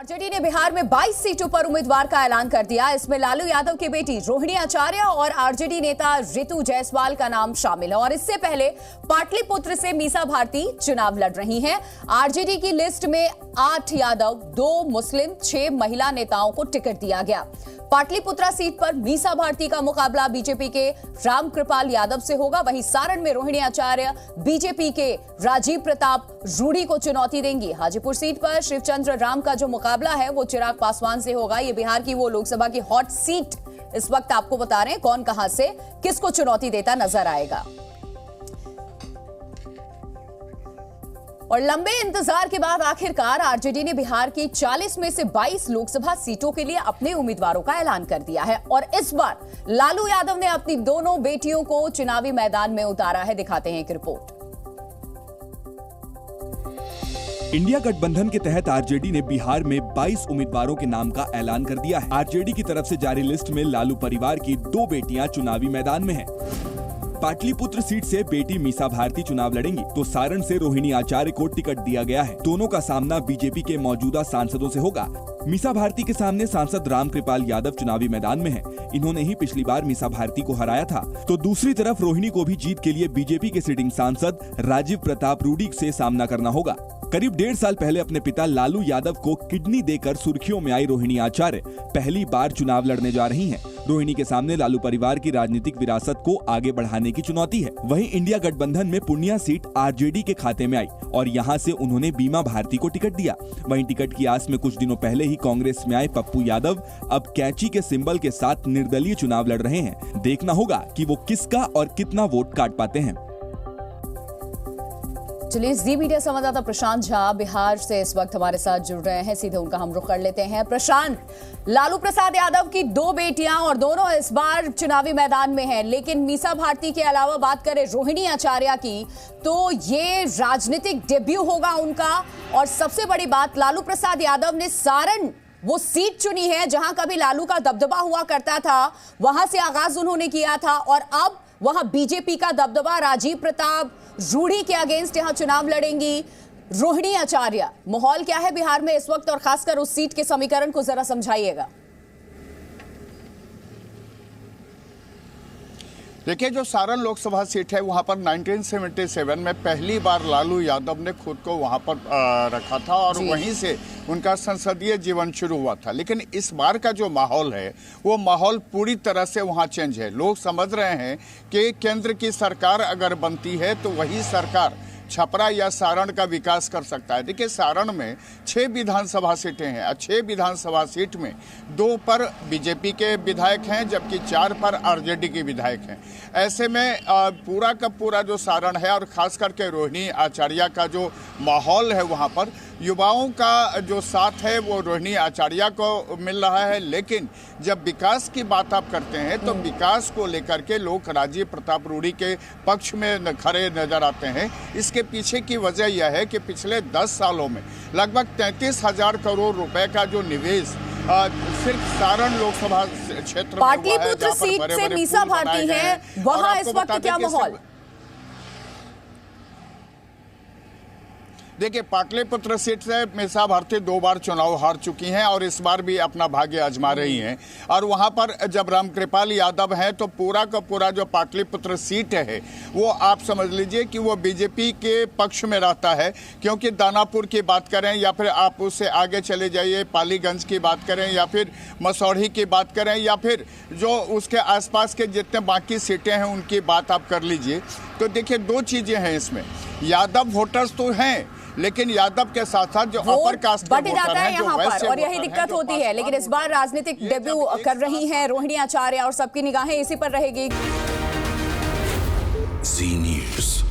RJD ने बिहार में 22 सीटों पर उम्मीदवार का ऐलान कर दिया। इसमें लालू यादव की बेटी रोहिणी आचार्य और आरजेडी नेता रितु जायसवाल का नाम शामिल है। और इससे पहले पाटलिपुत्र से मीसा भारती चुनाव लड़ रही हैं। आरजेडी की लिस्ट में 8 यादव, 2 मुस्लिम, 6 महिला नेताओं को टिकट दिया गया। पाटलिपुत्रा सीट पर मीसा भारती का मुकाबला बीजेपी के रामकृपाल यादव से होगा। वहीं सारण में रोहिणी आचार्य बीजेपी के राजीव प्रताप रूडी को चुनौती देंगी। हाजीपुर सीट पर शिवचंद्र राम का जो मुकाबला है वो चिराग पासवान से होगा। ये बिहार की वो लोकसभा की हॉट सीट इस वक्त आपको बता रहे हैं कौन कहां से किसको चुनौती देता नजर आएगा। और लंबे इंतजार के बाद आखिरकार आरजेडी ने बिहार की 40 में से 22 लोकसभा सीटों के लिए अपने उम्मीदवारों का ऐलान कर दिया है। और इस बार लालू यादव ने अपनी दोनों बेटियों को चुनावी मैदान में उतारा है। दिखाते हैं एक रिपोर्ट। इंडिया गठबंधन के तहत आरजेडी ने बिहार में 22 उम्मीदवारों के नाम का ऐलान कर दिया है। आरजेडी की तरफ से जारी लिस्ट में लालू परिवार की 2 बेटियां चुनावी मैदान में हैं। पाटलिपुत्र सीट से बेटी मीसा भारती चुनाव लड़ेंगी, तो सारण से रोहिणी आचार्य को टिकट दिया गया है। दोनों का सामना बीजेपी के मौजूदा सांसदों से होगा। मीसा भारती के सामने सांसद रामकृपाल यादव चुनावी मैदान में हैं। इन्होंने ही पिछली बार मीसा भारती को हराया था। तो दूसरी तरफ रोहिणी को भी जीत के लिए बीजेपी के सिटिंग सांसद राजीव प्रताप रूडी से सामना करना होगा। करीब 1.5 साल पहले अपने पिता लालू यादव को किडनी देकर सुर्खियों में आई रोहिणी आचार्य पहली बार चुनाव लड़ने जा रही हैं। रोहिणी के सामने लालू परिवार की राजनीतिक विरासत को आगे बढ़ाने की चुनौती है। वहीं इंडिया गठबंधन में पूर्णिया सीट आरजेडी के खाते में आई और यहां से उन्होंने बीमा भारती को टिकट दिया। वहीं टिकट की आस में कुछ दिनों पहले ही कांग्रेस में आए पप्पू यादव अब कैंची के सिंबल के साथ निर्दलीय चुनाव लड़ रहे हैं। देखना होगा कि वो किसका और कितना वोट काट पाते हैं। चलिए, जी मीडिया संवाददाता प्रशांत झा बिहार से इस वक्त हमारे साथ जुड़ रहे हैं। सीधे उनका हम रुख कर लेते हैं। प्रशांत, लालू प्रसाद यादव की 2 बेटियां और दोनों इस बार चुनावी मैदान में हैं, लेकिन मीसा भारती के अलावा बात करें रोहिणी आचार्य की, तो ये राजनीतिक डेब्यू होगा उनका। और सबसे बड़ी बात, लालू प्रसाद यादव ने सारण वो सीट चुनी है जहां कभी लालू का दबदबा हुआ करता था, वहां से आगाज उन्होंने किया था और अब वहां बीजेपी का दबदबा राजीव प्रताप रूडी के अगेंस्ट यहां चुनाव लड़ेंगी रोहिणी आचार्य। माहौल क्या है बिहार में इस वक्त और खासकर उस सीट के समीकरण को जरा समझाइएगा। देखिए, जो सारण लोकसभा सीट है वहां पर 1977 में पहली बार लालू यादव ने खुद को वहां पर रखा था और वहीं से उनका संसदीय जीवन शुरू हुआ था। लेकिन इस बार का जो माहौल है वो माहौल पूरी तरह से वहां चेंज है। लोग समझ रहे हैं कि केंद्र की सरकार अगर बनती है तो वही सरकार छपरा या सारण का विकास कर सकता है। देखिए, सारण में 6 विधानसभा सीटें हैं और 6 विधानसभा सीट में 2 पर बीजेपी के विधायक हैं जबकि 4 पर आरजेडी के विधायक हैं। ऐसे में पूरा का पूरा जो सारण है और खास करके रोहिणी आचार्य का जो माहौल है वहाँ पर युवाओं का जो साथ है वो रोहिणी आचार्य को मिल रहा है। लेकिन जब विकास की बात आप करते हैं तो विकास को लेकर के लोग राजीव प्रताप रूडी के पक्ष में खड़े नजर आते हैं। इसके पीछे की वजह यह है कि पिछले 10 सालों में लगभग 33,000 करोड़ रुपए का जो निवेश सिर्फ सारण लोकसभा क्षेत्र में पाटलिपुत्र सीट से मीसा भारती हैं, वहां इस वक्त क्या माहौल? देखिए, पाटलिपुत्र सीट से मीसा भारती 2 बार चुनाव हार चुकी हैं और इस बार भी अपना भाग्य आजमा रही हैं। और वहां पर जब रामकृपाल यादव हैं तो पूरा का पूरा जो पाटलिपुत्र सीट है वो आप समझ लीजिए कि वो बीजेपी के पक्ष में रहता है। क्योंकि दानापुर की बात करें या फिर आप उससे आगे चले जाइए, पालीगंज की बात करें या फिर मसौढ़ी की बात करें या फिर जो उसके आसपास के जितने बाकी सीटें हैं उनकी बात आप कर लीजिए, तो देखिए 2 चीज़ें हैं इसमें। यादव वोटर्स तो हैं लेकिन यादव के साथ साथ जो अपर कास्ट बढ़ जाता है यहाँ पर और यही दिक्कत होती है। लेकिन इस बार राजनीतिक डेब्यू कर रही हैं रोहिणी आचार्य और सबकी निगाहें इसी पर रहेगी। जी न्यूज़।